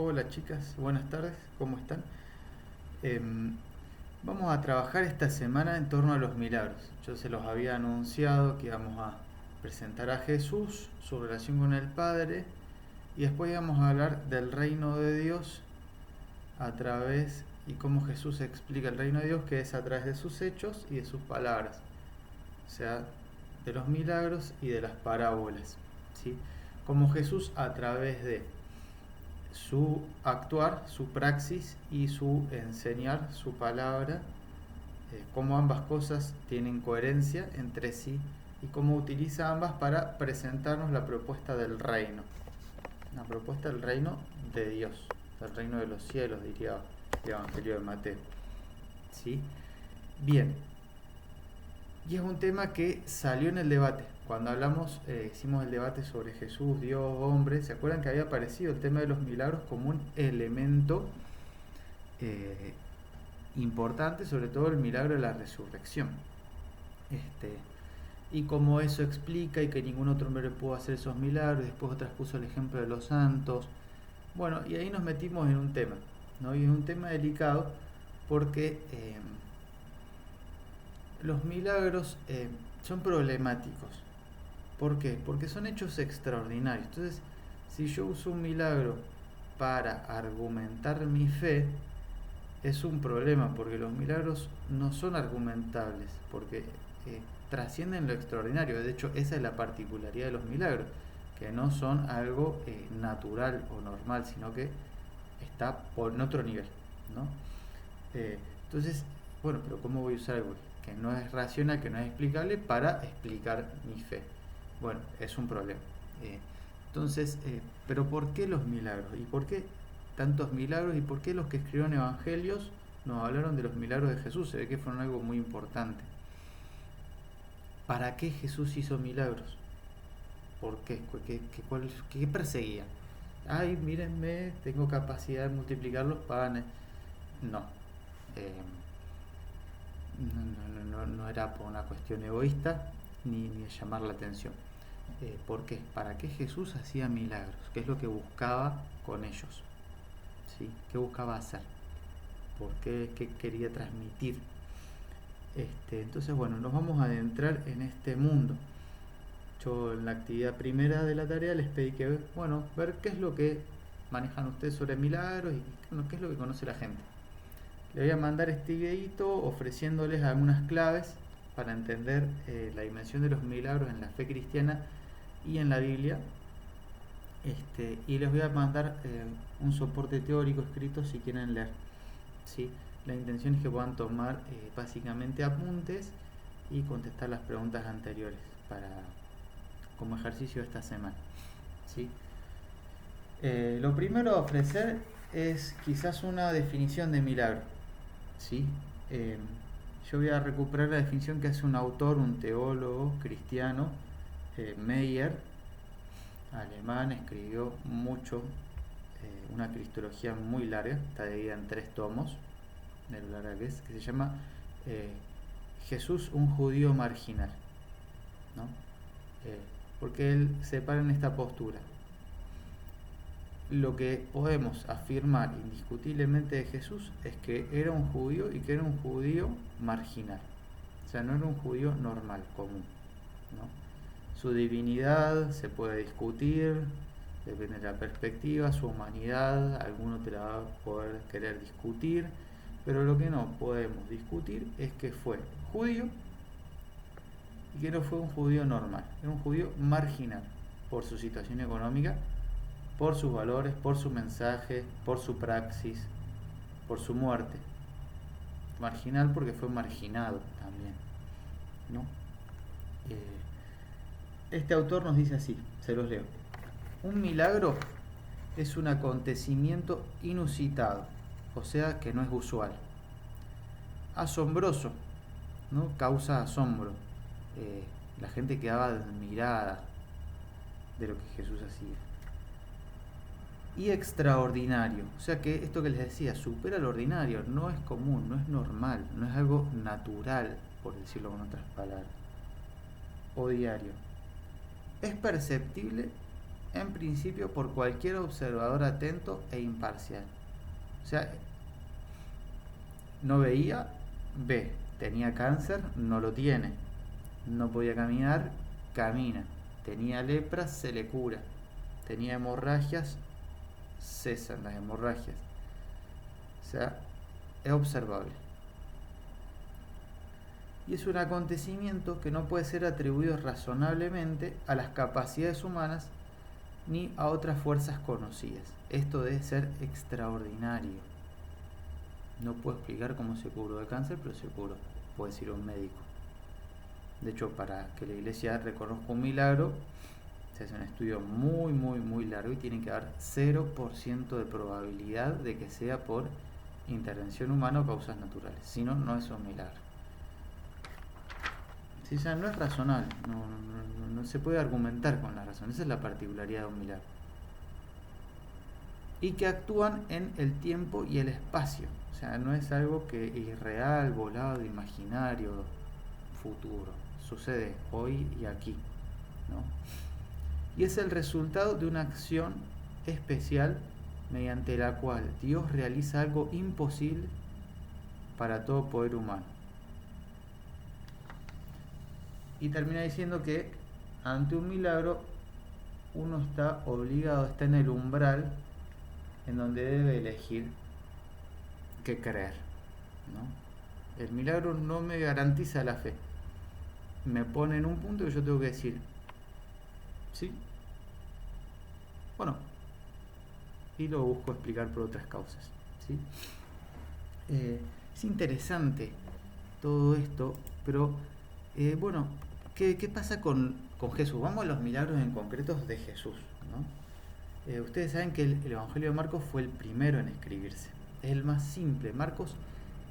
Hola chicas, buenas tardes, ¿cómo están? Em, Vamos a trabajar esta semana en torno a los milagros. Yo se los había anunciado que íbamos a presentar a Jesús, su relación con el Padre, y después íbamos a hablar del reino de Dios a través y cómo Jesús explica el reino de Dios, que es a través de sus hechos y de sus palabras, o sea, de los milagros y de las parábolas, ¿sí? Como Jesús a través de su actuar, su praxis y su enseñar, su palabra, cómo ambas cosas tienen coherencia entre sí y cómo utiliza ambas para presentarnos la propuesta del reino, la propuesta del reino de Dios, del reino de los cielos, diría el Evangelio de Mateo. ¿Sí? Bien, y es un tema que salió en el debate. Cuando hablamos, hicimos el debate sobre Jesús, Dios, hombre, ¿se acuerdan que había aparecido el tema de los milagros como un elemento eh, importante, sobre todo el milagro de la resurrección? Este, y como eso explica y que ningún otro hombre pudo hacer esos milagros, después otras puso el ejemplo de los santos. Bueno, y ahí nos metimos en un tema, ¿no? Y es un tema delicado porque los milagros son problemáticos. ¿Por qué? Porque son hechos extraordinarios. Entonces, si yo uso un milagro para argumentar mi fe, es un problema, porque los milagros no son argumentables, porque trascienden lo extraordinario. De hecho, esa es la particularidad de los milagros, que no son algo natural o normal, sino que está en otro nivel, ¿no? Entonces, bueno, pero ¿cómo voy a usar algo que no es racional, que no es explicable, para explicar mi fe? Bueno, es un problema. Pero ¿por qué los milagros? ¿Y por qué tantos milagros? ¿Y por qué los que escribieron evangelios nos hablaron de los milagros de Jesús? Se ve que fueron algo muy importante. ¿Para qué Jesús hizo milagros? ¿Por qué? ¿Qué perseguía? Ay, mírenme, tengo capacidad de multiplicar los panes. No. Eh, no era por una cuestión egoísta ni de llamar la atención. ¿Por qué? ¿Para qué Jesús hacía milagros? ¿Qué es lo que buscaba con ellos? ¿Sí? ¿Qué buscaba hacer? ¿Por qué? ¿Qué quería transmitir? Entonces, bueno, nos vamos a adentrar en este mundo. Yo en la actividad primera de la tarea les pedí que, bueno, ver qué es lo que manejan ustedes sobre milagros y bueno, qué es lo que conoce la gente. Le voy a mandar este videito ofreciéndoles algunas claves para entender la dimensión de los milagros en la fe cristiana y en la Biblia. Y les voy a mandar un soporte teórico escrito si quieren leer. ¿Sí? La intención es que puedan tomar básicamente apuntes y contestar las preguntas anteriores como ejercicio de esta semana. ¿Sí? Lo primero a ofrecer es quizás una definición de milagro. ¿Sí? Yo voy a recuperar la definición que hace un autor, un teólogo cristiano, Meyer, alemán, escribió mucho, una cristología muy larga, está dividida en 3 tomos, de lo larga que se llama Jesús, un judío marginal, ¿no? Porque él se para en esta postura. Lo que podemos afirmar indiscutiblemente de Jesús es que era un judío y que era un judío marginal. O sea, no era un judío normal, común, ¿no? Su divinidad se puede discutir, depende de la perspectiva, su humanidad, alguno te la va a poder querer discutir, pero lo que no podemos discutir es que fue judío y que no fue un judío normal, era un judío marginal por su situación económica, por sus valores, por su mensaje, por su praxis, por su muerte. Marginal porque fue marginado también, ¿no? Este autor nos dice así, se los leo. Un milagro es un acontecimiento inusitado, o sea que no es usual. Asombroso, ¿no? Causa asombro. La gente quedaba admirada de lo que Jesús hacía. Y extraordinario, o sea que esto que les decía, supera lo ordinario, no es común, no es normal, no es algo natural, por decirlo con otras palabras. O diario. Es perceptible en principio por cualquier observador atento e imparcial. O sea, no veía, ve, tenía cáncer, no lo tiene, no podía caminar, camina, tenía lepra, se le cura, tenía hemorragias, cesan las hemorragias. O sea, es observable. Y es un acontecimiento que no puede ser atribuido razonablemente a las capacidades humanas ni a otras fuerzas conocidas. Esto debe ser extraordinario. No puedo explicar cómo se curó de cáncer, pero se curó. Puede decir un médico. De hecho, para que la iglesia reconozca un milagro, se hace un estudio muy largo y tiene que dar 0% de probabilidad de que sea por intervención humana o causas naturales. Si no, no es un milagro. Sí, o sea, no es razonable, no se puede argumentar con la razón. Esa es la particularidad de un milagro. Y que actúan en el tiempo y el espacio. O sea, no es algo que irreal, volado, imaginario, futuro. Sucede hoy y aquí, ¿no? Y es el resultado de una acción especial mediante la cual Dios realiza algo imposible para todo poder humano. Y termina diciendo que ante un milagro uno está obligado, está en el umbral en donde debe elegir qué creer, ¿no? El milagro no me garantiza la fe, me pone en un punto que yo tengo que decir sí o no, y lo busco explicar por otras causas, ¿sí? Es interesante todo esto, pero bueno, ¿qué pasa con Jesús? Vamos a los milagros en concretos de Jesús, ¿no? Ustedes saben que el Evangelio de Marcos fue el primero en escribirse, es el más simple. Marcos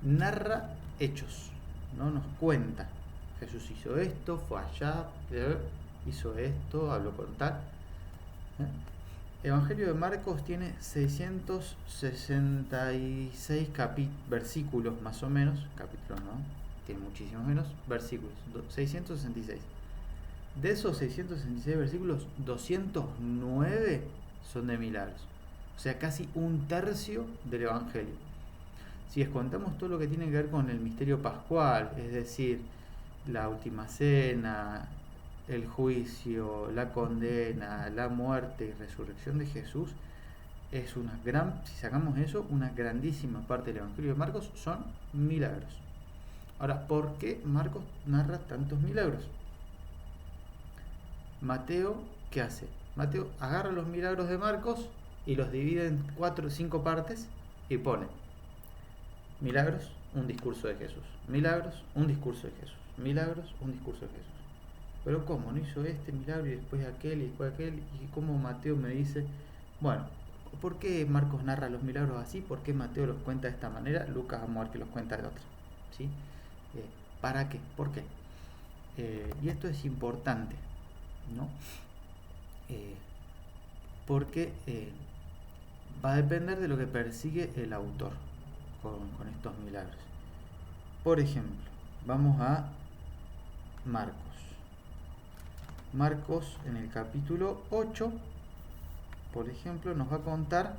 narra hechos, no nos cuenta. Jesús hizo esto, fue allá, hizo esto, habló con tal. El Evangelio de Marcos tiene 666 versículos más o menos, capítulos no, tiene muchísimos menos, versículos, 666. De esos 666 versículos, 209 son de milagros. O sea, casi un tercio del Evangelio. Si descontamos todo lo que tiene que ver con el misterio pascual, es decir, la última cena, el juicio, la condena, la muerte y resurrección de Jesús, es si sacamos eso, una grandísima parte del Evangelio de Marcos son milagros. Ahora, ¿por qué Marcos narra tantos milagros? Mateo, ¿qué hace? Mateo agarra los milagros de Marcos y los divide en 4 o 5 partes y pone milagros, un discurso de Jesús, milagros, un discurso de Jesús, milagros, un discurso de Jesús. Pero ¿cómo? ¿No hizo este milagro y después aquel y después aquel? ¿Y cómo Mateo me dice? Bueno, ¿por qué Marcos narra los milagros así? ¿Por qué Mateo los cuenta de esta manera? Lucas vamos a ver que los cuenta de otra, ¿sí? ¿Para qué? ¿Por qué? Y esto es importante, ¿no? Porque va a depender de lo que persigue el autor con estos milagros. Por ejemplo, vamos a Marcos en el capítulo 8, por ejemplo, nos va a contar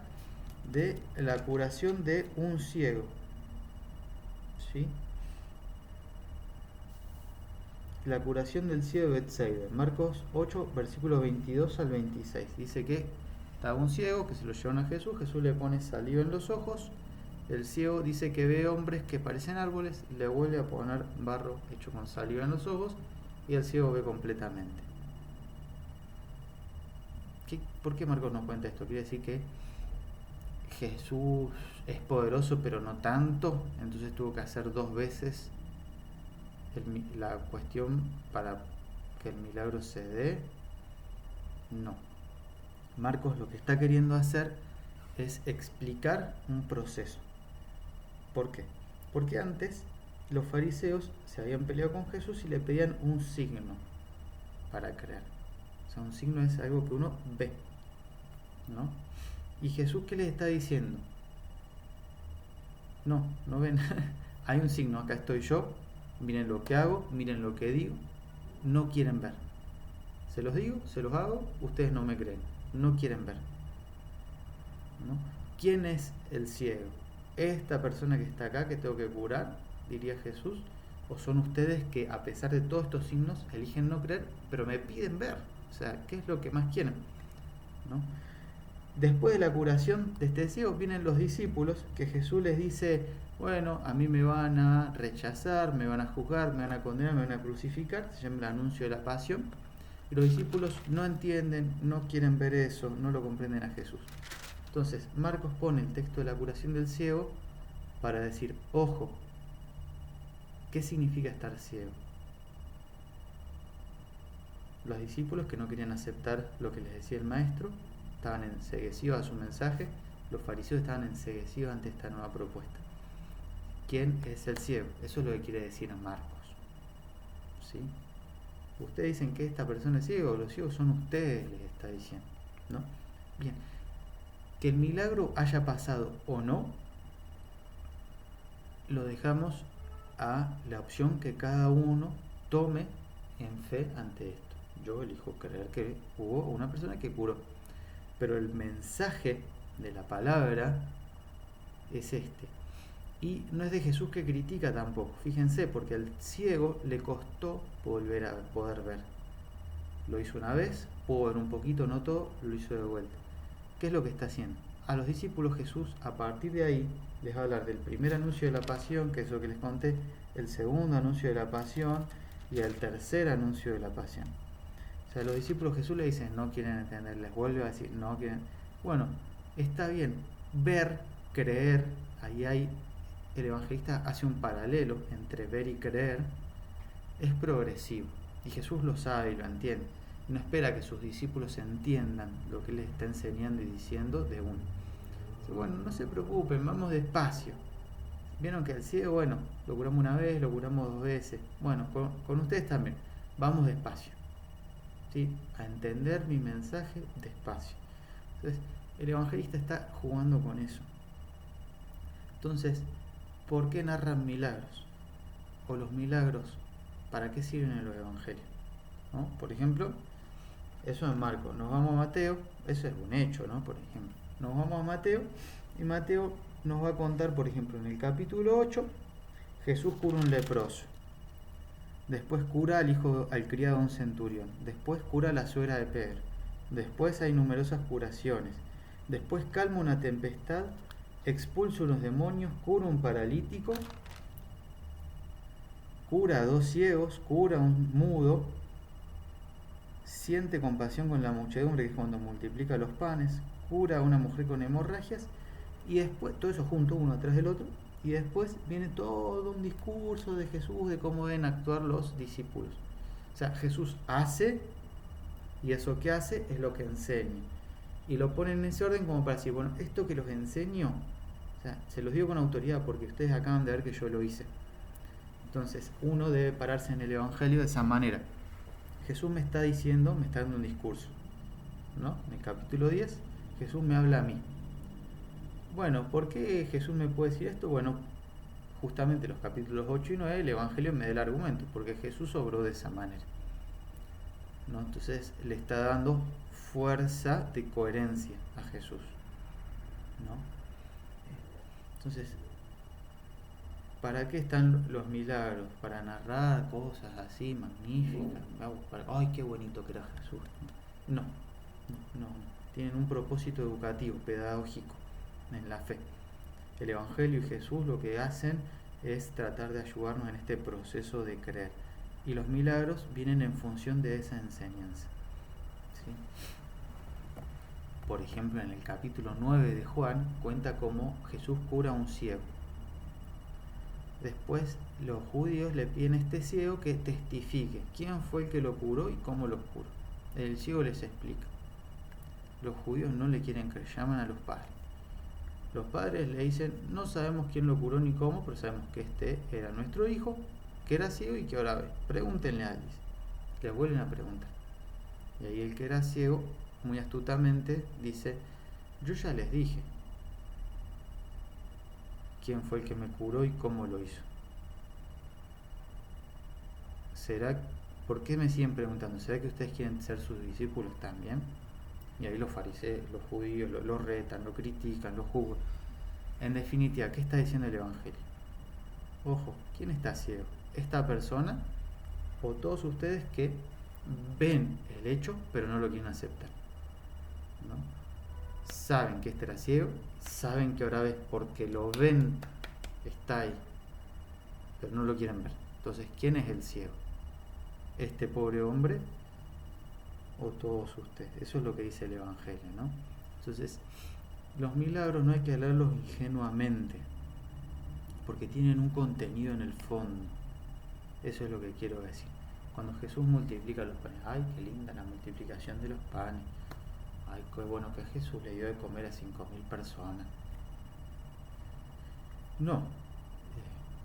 de la curación de un ciego, ¿sí? La curación del ciego de Betsaida, Marcos 8, versículos 22 al 26. Dice que estaba un ciego que se lo llevaron a Jesús, Jesús le pone saliva en los ojos, el ciego dice que ve hombres que parecen árboles, le vuelve a poner barro hecho con saliva en los ojos y el ciego ve completamente. ¿Por qué Marcos nos cuenta esto? Quiere decir que Jesús es poderoso pero no tanto, entonces tuvo que hacer 2 veces la cuestión para que el milagro se dé. No. Marcos lo que está queriendo hacer es explicar un proceso. ¿Por qué? Porque antes los fariseos se habían peleado con Jesús y le pedían un signo para creer. O sea, un signo es algo que uno ve, ¿no? ¿Y Jesús qué les está diciendo? No ven. Hay un signo, acá estoy yo, miren lo que hago, miren lo que digo, no quieren ver. Se los digo, se los hago, ustedes no me creen. no quieren ver, ¿no? ¿Quién es el ciego? ¿Esta persona que está acá que tengo que curar, diría Jesús? ¿O son ustedes que a pesar de todos estos signos eligen no creer, pero me piden ver? O sea, ¿qué es lo que más quieren? ¿No? Después de la curación de este ciego vienen los discípulos, que Jesús les dice, bueno, a mí me van a rechazar, me van a juzgar, me van a condenar, me van a crucificar, se llama el anuncio de la pasión, y los discípulos no entienden, no quieren ver eso, no lo comprenden a Jesús. Entonces, Marcos pone el texto de la curación del ciego para decir, ojo, ¿qué significa estar ciego? Los discípulos que no querían aceptar lo que les decía el maestro, estaban enceguecidos a su mensaje, los fariseos estaban enceguecidos ante esta nueva propuesta. ¿Quién es el ciego? Eso es lo que quiere decir Marcos. ¿Sí? Ustedes dicen que esta persona es ciega, los ciegos son ustedes, les está diciendo, ¿no? Bien, que el milagro haya pasado o no, lo dejamos a la opción que cada uno tome en fe ante esto. Yo elijo creer que hubo una persona que curó, pero el mensaje de la palabra es este. Y no es de Jesús que critica tampoco, fíjense, porque al ciego le costó volver a poder ver. Lo hizo una vez, pudo ver un poquito, no todo, lo hizo de vuelta. ¿Qué es lo que está haciendo? A los discípulos Jesús, a partir de ahí, les va a hablar del primer anuncio de la pasión, que es lo que les conté, el segundo anuncio de la pasión y el tercer anuncio de la pasión. O sea, los discípulos Jesús le dicen, no quieren entender, les vuelve a decir, no quieren. Bueno, está bien, ver, creer, ahí hay, el evangelista hace un paralelo entre ver y creer, es progresivo. Y Jesús lo sabe y lo entiende. No espera que sus discípulos entiendan lo que él les está enseñando y diciendo de uno. Dice, bueno, no se preocupen, vamos despacio. Vieron que al ciego, bueno, lo curamos una vez, lo curamos 2 veces. Bueno, con ustedes también, vamos despacio. ¿Sí? A entender mi mensaje despacio. Entonces, el evangelista está jugando con eso. Entonces, ¿por qué narran milagros? O los milagros, ¿para qué sirven en los evangelios? ¿No? Por ejemplo, eso es Marcos. Nos vamos a Mateo, eso es un hecho, ¿no? Por ejemplo, nos vamos a Mateo y Mateo nos va a contar, por ejemplo, en el capítulo 8, Jesús cura un leproso. Después cura al criado de un centurión. Después cura a la suegra de Pedro. Después hay numerosas curaciones. Después calma una tempestad, expulsa unos demonios, cura un paralítico, cura a 2 ciegos, cura a un mudo, siente compasión con la muchedumbre, que es cuando multiplica los panes, cura a una mujer con hemorragias, y después, todo eso junto, uno atrás del otro, y después viene todo un discurso de Jesús de cómo deben actuar los discípulos. O sea, Jesús hace, y eso que hace es lo que enseña. Y lo ponen en ese orden como para decir, bueno, esto que los enseño, o sea, se los digo con autoridad porque ustedes acaban de ver que yo lo hice. Entonces, uno debe pararse en el Evangelio de esa manera. Jesús me está diciendo, me está dando un discurso, ¿no? En el capítulo 10, Jesús me habla a mí. Bueno, ¿por qué Jesús me puede decir esto? Bueno, justamente los capítulos 8 y 9, el Evangelio me da el argumento, porque Jesús obró de esa manera, ¿no? Entonces, le está dando fuerza de coherencia a Jesús, ¿no? Entonces, ¿para qué están los milagros? Para narrar cosas así magníficas. ¡Ay, qué bonito que era Jesús! No. Tienen un propósito educativo, pedagógico en la fe. El Evangelio y Jesús lo que hacen es tratar de ayudarnos en este proceso de creer. Y los milagros vienen en función de esa enseñanza. ¿Sí? Por ejemplo, en el capítulo 9 de Juan cuenta cómo Jesús cura a un ciego. Después los judíos le piden a este ciego que testifique quién fue el que lo curó y cómo lo curó. El ciego les explica. Los judíos no le quieren creer, llaman a los padres. Los padres le dicen, no sabemos quién lo curó ni cómo, pero sabemos que este era nuestro hijo, que era ciego y que ahora ve. Pregúntenle a Alice. Le vuelven a preguntar. Y ahí el que era ciego, muy astutamente, dice, yo ya les dije quién fue el que me curó y cómo lo hizo. ¿Por qué me siguen preguntando? ¿Será que ustedes quieren ser sus discípulos también? Y ahí los fariseos, los judíos, lo retan, lo critican, lo juzgan. En definitiva, ¿qué está diciendo el Evangelio? Ojo, ¿quién está ciego? ¿Esta persona o todos ustedes que ven el hecho pero no lo quieren aceptar? ¿No? Saben que este era ciego, saben que ahora ves porque lo ven, está ahí, pero no lo quieren ver. Entonces, ¿quién es el ciego? ¿Este pobre hombre o todos ustedes? Eso es lo que dice el Evangelio, ¿no? Entonces, los milagros no hay que hablarlos ingenuamente, porque tienen un contenido en el fondo. Eso es lo que quiero decir. Cuando Jesús multiplica los panes, ¡ay, qué linda la multiplicación de los panes! ¡Ay, qué bueno que Jesús le dio de comer a 5.000 personas! No.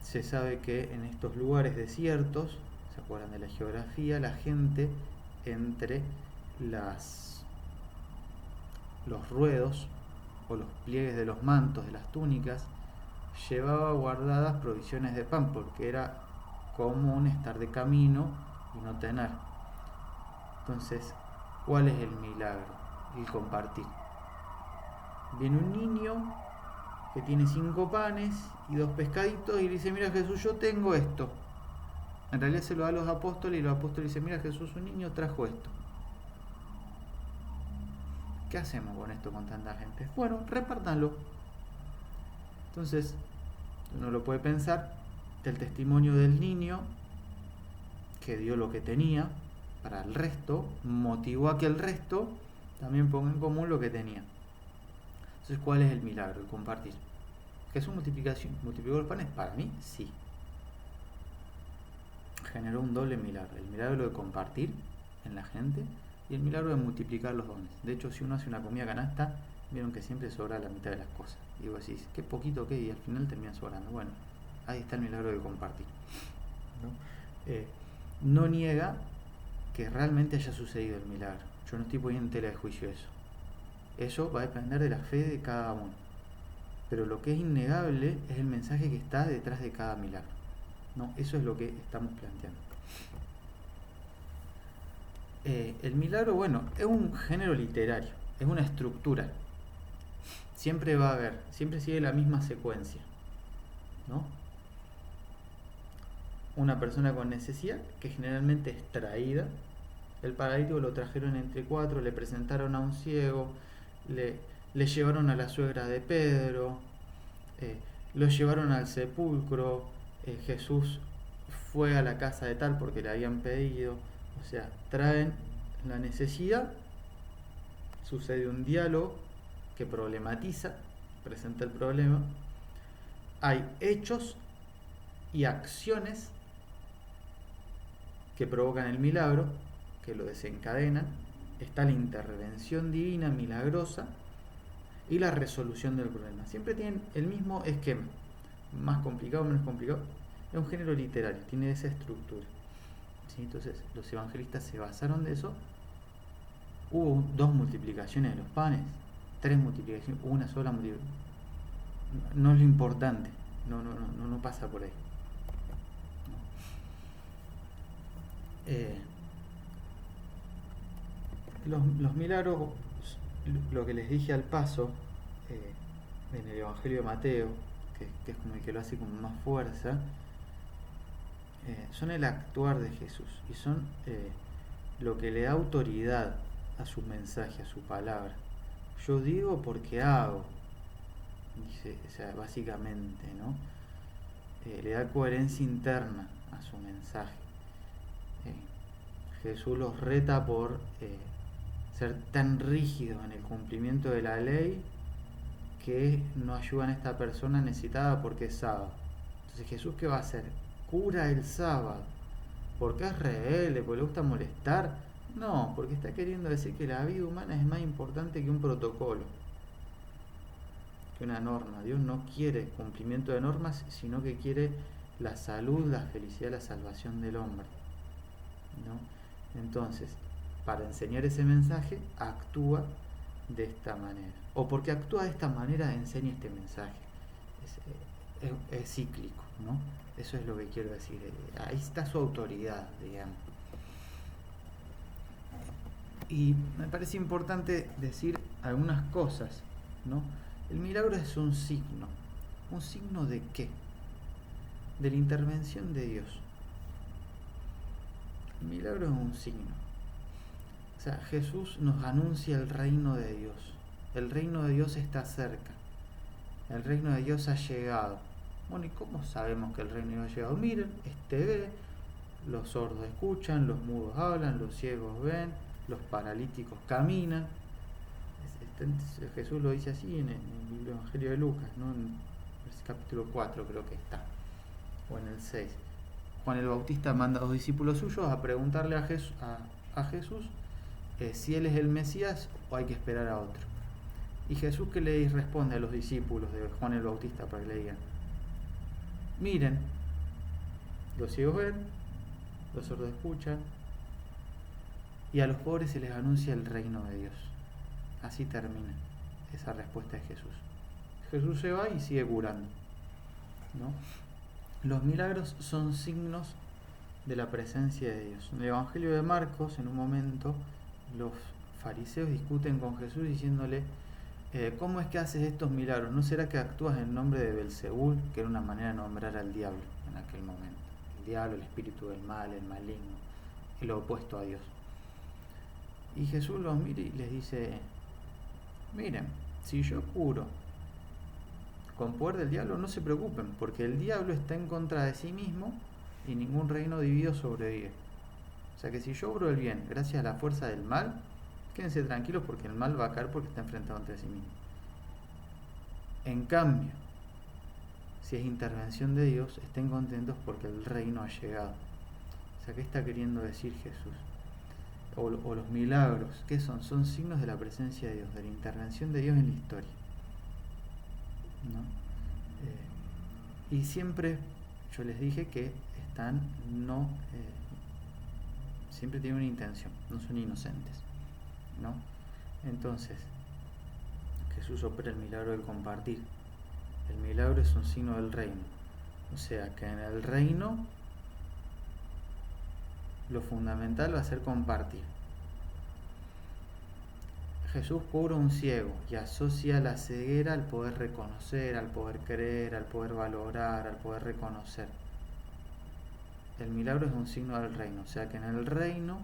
Se sabe que en estos lugares desiertos, ¿se acuerdan de la geografía? La gente entre los ruedos o los pliegues de los mantos, de las túnicas, llevaba guardadas provisiones de pan, porque era común estar de camino y no tener. Entonces, ¿cuál es el milagro? El compartir. Viene un niño que tiene 5 panes y 2 pescaditos y le dice: mira, Jesús, yo tengo esto. En realidad se lo da a los apóstoles y los apóstoles dicen: mira, Jesús, un niño trajo esto. ¿Qué hacemos con esto, con tanta gente? Bueno, repártanlo. Entonces, uno lo puede pensar, el testimonio del niño que dio lo que tenía para el resto, motivó a que el resto también ponga en común lo que tenía. Entonces, ¿cuál es el milagro? El compartir. ¿Jesús multiplicó los panes? Para mí, sí. Generó un doble milagro. El milagro de compartir en la gente y el milagro de multiplicar los dones. De hecho, si uno hace una comida canasta, vieron que siempre sobra la mitad de las cosas. Y vos decís, qué poquito que, y al final termina sobrando. Bueno, ahí está el milagro de compartir. No niega que realmente haya sucedido el milagro. Yo no estoy poniendo en tela de juicio eso. Eso va a depender de la fe de cada uno. Pero lo que es innegable es el mensaje que está detrás de cada milagro. ¿No? Eso es lo que estamos planteando. El milagro, bueno, es un género literario, es una estructura. Siempre va a haber, siempre sigue la misma secuencia, ¿no? Una persona con necesidad, que generalmente es traída. El paralítico lo trajeron entre 4, le presentaron a un ciego, le llevaron a la suegra de Pedro, lo llevaron al sepulcro, Jesús fue a la casa de tal porque le habían pedido. O sea, traen la necesidad, sucede un diálogo que problematiza, presenta el problema, hay hechos y acciones que provocan el milagro, que lo desencadenan, está la intervención divina milagrosa y la resolución del problema. Siempre tienen el mismo esquema, más complicado, menos complicado. Es un género literario, tiene esa estructura. ¿Sí? Entonces los evangelistas se basaron de eso. Hubo 2 multiplicaciones de los panes, 3 multiplicaciones, una sola multiplicación. No es lo importante, no pasa por ahí. Los milagros, lo que les dije al paso, en el Evangelio de Mateo, que es como el que lo hace con más fuerza, son el actuar de Jesús y son lo que le da autoridad a su mensaje, a su palabra. Yo digo porque hago, dice, o sea, básicamente, ¿no? Le da coherencia interna a su mensaje. Jesús los reta por ser tan rígidos en el cumplimiento de la ley que no ayudan a esta persona necesitada porque es sábado. Entonces, ¿Jesús qué va a hacer? Cura el sábado. ¿Porque es rebelde? ¿Porque le gusta molestar? No, porque está queriendo decir que la vida humana es más importante que un protocolo, que una norma. Dios no quiere cumplimiento de normas, sino que quiere la salud, la felicidad, la salvación del hombre, ¿no? Entonces, para enseñar ese mensaje, actúa de esta manera. O porque actúa de esta manera, enseña este mensaje. Es cíclico, ¿no? Eso es lo que quiero decir. Ahí está su autoridad, digamos. Y me parece importante decir algunas cosas, ¿no? El milagro es un signo. ¿Un signo de qué? De la intervención de Dios. El milagro es un signo. O sea, Jesús nos anuncia el reino de Dios. El reino de Dios está cerca. El reino de Dios ha llegado. Bueno, ¿y cómo sabemos que el reino de Dios ha llegado? Miren, este ve, los sordos escuchan, los mudos hablan, los ciegos ven, los paralíticos caminan. Jesús lo dice así en el Evangelio de Lucas, ¿no? En el capítulo 4 creo que está, o en el 6. Juan el Bautista manda a los discípulos suyos a preguntarle a Jesús si él es el Mesías o hay que esperar a otro. Y Jesús, que le responde a los discípulos de Juan el Bautista para que le digan: miren, los ciegos ven, los sordos escuchan, y a los pobres se les anuncia el reino de Dios. Así termina esa respuesta de Jesús. Jesús se va y sigue curando, ¿no? Los milagros son signos de la presencia de Dios. En el Evangelio de Marcos, en un momento, los fariseos discuten con Jesús diciéndole: ¿cómo es que haces estos milagros? ¿No será que actúas en nombre de Belzebul? Que era una manera de nombrar al diablo en aquel momento. El diablo, el espíritu del mal, el maligno, el opuesto a Dios. Y Jesús los mira y les dice: miren, si yo curo con poder del diablo, no se preocupen, porque el diablo está en contra de sí mismo y ningún reino dividido sobrevive. O sea que si yo obro el bien gracias a la fuerza del mal, quédense tranquilos porque el mal va a caer porque está enfrentado entre sí mismo. En cambio, si es intervención de Dios, estén contentos porque el reino ha llegado. O sea, ¿qué está queriendo decir Jesús? O los milagros, ¿qué son? Son signos de la presencia de Dios, de la intervención de Dios en la historia, ¿no? Y siempre yo les dije que siempre tienen una intención, no son inocentes, ¿no? Entonces, Jesús opera el milagro del compartir. El milagro es un signo del reino. O sea que en el reino lo fundamental va a ser compartir. Jesús cura a un ciego y asocia la ceguera al poder reconocer, al poder creer, al poder valorar, al poder reconocer. El milagro es un signo del reino, o sea que en el reino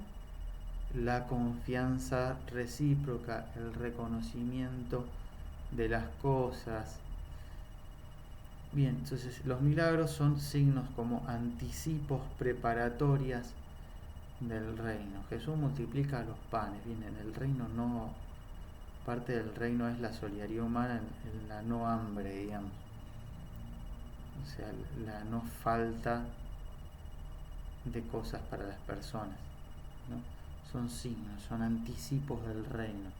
la confianza recíproca, el reconocimiento de las cosas. Bien, entonces los milagros son signos como anticipos, preparatorias del reino. Jesús multiplica los panes. Bien, en el reino no, parte del reino es la solidaridad humana en la no hambre, digamos. O sea, la no falta de cosas para las personas, ¿no? Son signos, son anticipos del reino.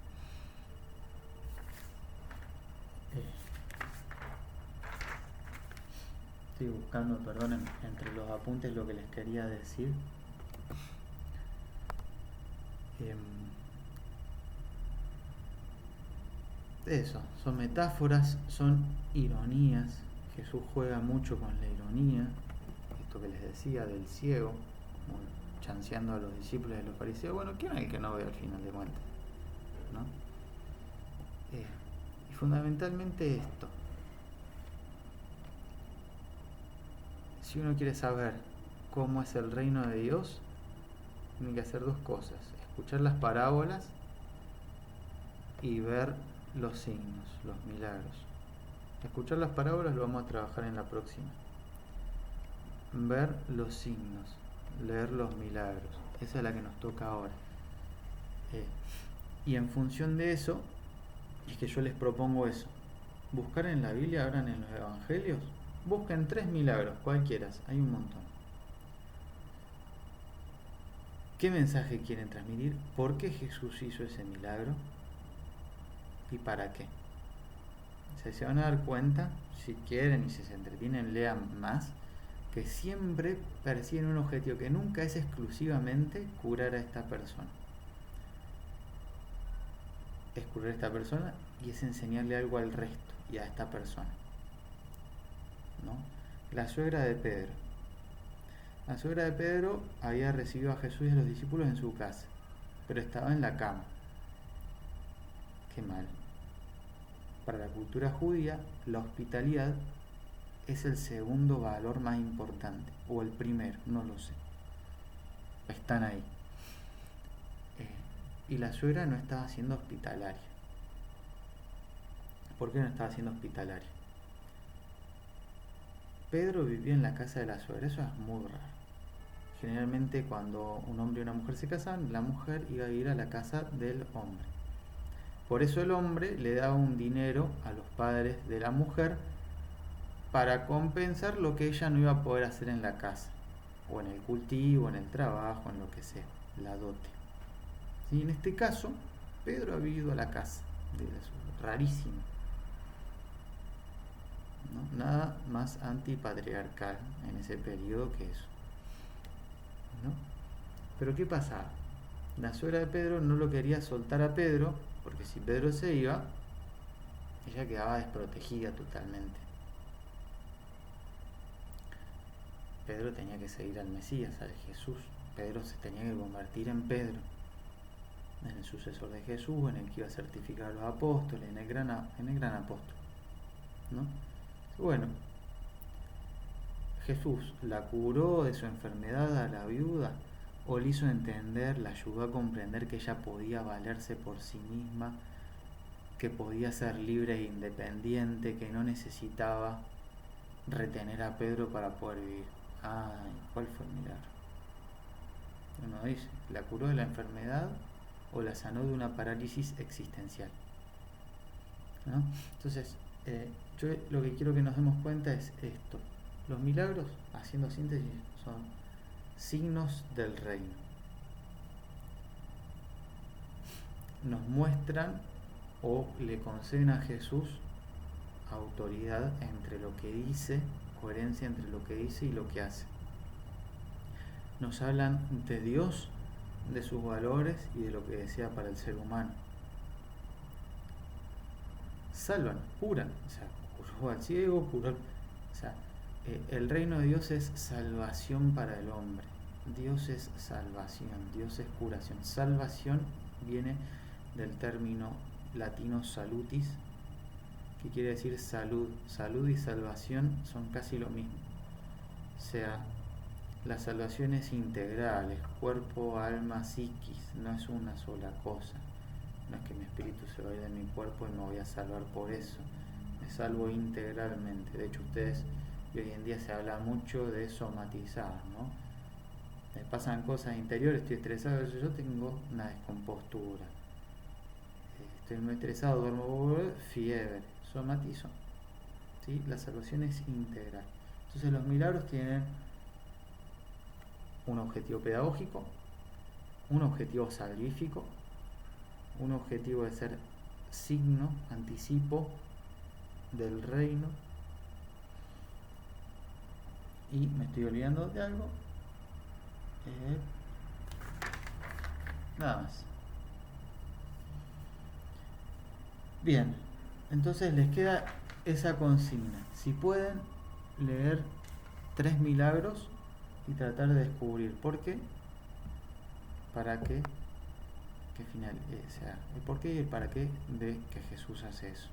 Estoy buscando, perdón, entre los apuntes lo que les quería decir. Eso, son metáforas, son ironías. Jesús juega mucho con la ironía. Esto que les decía del ciego, chanceando a los discípulos de los fariseos. Bueno, ¿quién es el que no ve al final de cuentas? ¿No? Y fundamentalmente esto. Si uno quiere saber cómo es el reino de Dios, tiene que hacer dos cosas: escuchar las parábolas y ver los signos, los milagros. Escuchar las parábolas lo vamos a trabajar en la próxima. Ver los signos, leer los milagros, esa es la que nos toca ahora. Y en función de eso, es que yo les propongo eso: buscar en la Biblia, ahora en los evangelios, busquen 3 milagros, cualquiera, hay un montón. ¿Qué mensaje quieren transmitir? ¿Por qué Jesús hizo ese milagro? ¿Y para qué? O sea, se van a dar cuenta, si quieren y si se entretienen, lean más, que siempre persiguen un objetivo, que nunca es exclusivamente curar a esta persona. Es curar a esta persona y es enseñarle algo al resto y a esta persona, ¿no? La suegra de Pedro. La suegra de Pedro había recibido a Jesús y a los discípulos en su casa. pero estaba en la cama. Qué mal. Para la cultura judía, la hospitalidad es el segundo valor más importante, o el primero, no lo sé. Están ahí. Y la suegra no estaba siendo hospitalaria. ¿Por qué no estaba siendo hospitalaria? Pedro vivía en la casa de la suegra, eso es muy raro. Generalmente cuando un hombre y una mujer se casan, la mujer iba a ir a la casa del hombre. Por eso el hombre le daba un dinero a los padres de la mujer para compensar lo que ella no iba a poder hacer en la casa, o en el cultivo, en el trabajo, en lo que sea, la dote. Y en este caso, Pedro había ido a la casa de la suegra, rarísimo. ¿No? Nada más antipatriarcal en ese periodo que eso, ¿no? Pero ¿qué pasaba? La suegra de Pedro no lo quería soltar a Pedro, porque si Pedro se iba, ella quedaba desprotegida totalmente. Pedro tenía que seguir al Mesías, al Jesús. Pedro se tenía que convertir en Pedro, en el sucesor de Jesús, en el que iba a certificar a los apóstoles, en el gran apóstol, ¿no? Bueno, Jesús la curó de su enfermedad a la viuda, o le hizo entender, la ayudó a comprender que ella podía valerse por sí misma, que podía ser libre e independiente, que no necesitaba retener a Pedro para poder vivir. Ay, ¿cuál fue el milagro? Uno dice, ¿la curó de la enfermedad o la sanó de una parálisis existencial? ¿No? Entonces, yo lo que quiero que nos demos cuenta es esto. Los milagros, haciendo síntesis, son signos del reino. Nos muestran o le conceden a Jesús autoridad entre lo que dice, coherencia entre lo que dice y lo que hace. Nos hablan de Dios, de sus valores y de lo que desea para el ser humano. Salvan, curan, o sea, curó al ciego, curó, o sea, el reino de Dios es salvación para el hombre. Dios es salvación, Dios es curación. Salvación viene del término latino salutis, que quiere decir salud. Salud y salvación son casi lo mismo. O sea, la salvación es integral, es cuerpo, alma, psiquis, no es una sola cosa. No es que mi espíritu se vaya de mi cuerpo y me voy a salvar por eso. Me salvo integralmente. De hecho, ustedes, y hoy en día se habla mucho de somatizar, ¿no? Me pasan cosas interiores, estoy estresado, yo tengo una descompostura. Estoy muy estresado, duermo, fiebre, somatizo. ¿Sí? La salvación es integral. Entonces los milagros tienen un objetivo pedagógico, un objetivo salvífico, un objetivo de ser signo, anticipo del reino. Y me estoy olvidando de algo. Nada más. Bien, entonces les queda esa consigna. Si pueden leer 3 milagros y tratar de descubrir por qué, para qué, qué final, o sea, el por qué y el para qué de que Jesús hace eso.